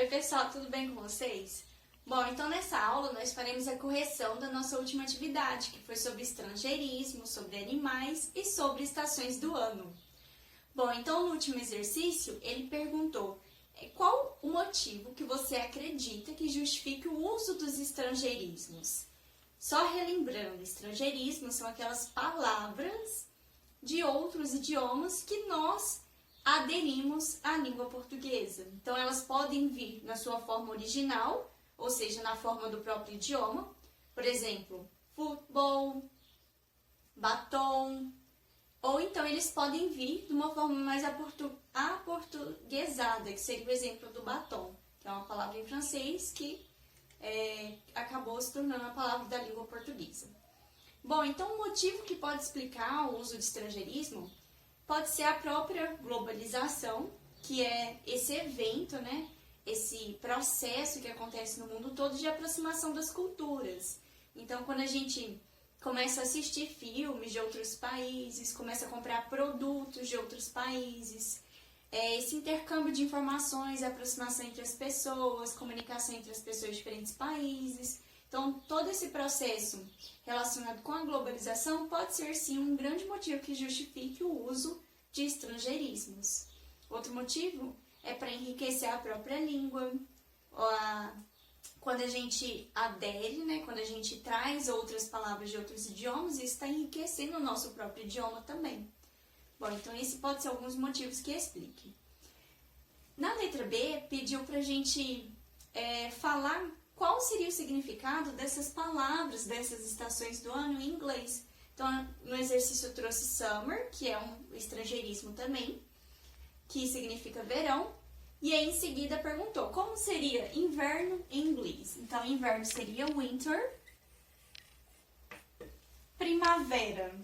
Oi pessoal, tudo bem com vocês? Bom, então nessa aula nós faremos a correção da nossa última atividade, que foi sobre estrangeirismo, sobre animais e sobre estações do ano. Bom, então no último exercício ele perguntou qual o motivo que você acredita que justifique o uso dos estrangeirismos. Só relembrando, estrangeirismos são aquelas palavras de outros idiomas que nós aderimos à língua portuguesa. Então, elas podem vir na sua forma original, ou seja, na forma do próprio idioma. Por exemplo, futebol, batom. Ou então, eles podem vir de uma forma mais aportuguesada, que seria o exemplo do batom, que é uma palavra em francês que acabou se tornando a palavra da língua portuguesa. Bom, então, o motivo que pode explicar o uso de estrangeirismo pode ser a própria globalização, que é esse evento, né? Esse processo que acontece no mundo todo de aproximação das culturas. Então, quando a gente começa a assistir filmes de outros países, começa a comprar produtos de outros países, esse intercâmbio de informações, a aproximação entre as pessoas, comunicação entre as pessoas de diferentes países. Então, todo esse processo relacionado com a globalização pode ser, sim, um grande motivo que justifique o uso de estrangeirismos. Outro motivo é para enriquecer a própria língua. Quando a gente adere, né, quando a gente traz outras palavras de outros idiomas, isso está enriquecendo o nosso próprio idioma também. Bom, então esse pode ser alguns motivos que expliquem. Na letra B, pediu para a gente falar qual seria o significado dessas palavras, dessas estações do ano em inglês. Então, no exercício eu trouxe summer, que é um estrangeirismo também, que significa verão. E aí, em seguida, perguntou como seria inverno em inglês. Então, inverno seria winter, primavera,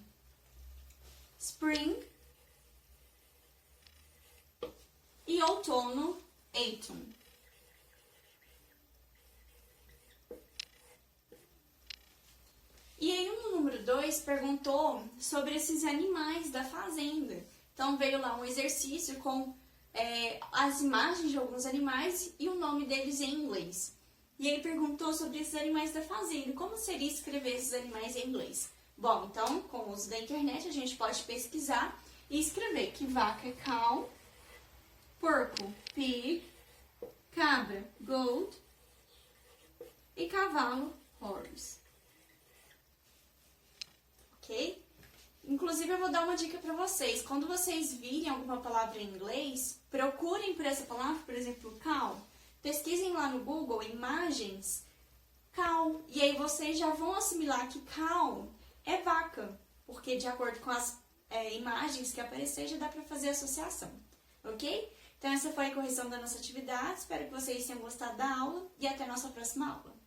spring, e outono, autumn. E aí, no número 2, perguntou sobre esses animais da fazenda. Então, veio lá um exercício com as imagens de alguns animais e o nome deles em inglês. E ele perguntou sobre esses animais da fazenda. Como seria escrever esses animais em inglês? Bom, então, com o uso da internet, a gente pode pesquisar e escrever que vaca é cow, porco, pig, cabra, goat e cavalo, horse. Ok? Inclusive, eu vou dar uma dica para vocês. Quando vocês virem alguma palavra em inglês, procurem por essa palavra, por exemplo, cow. Pesquisem lá no Google imagens, cow. E aí vocês já vão assimilar que cow é vaca. Porque de acordo com as imagens que aparecer, já dá para fazer associação. Ok? Então, essa foi a correção da nossa atividade. Espero que vocês tenham gostado da aula e até a nossa próxima aula.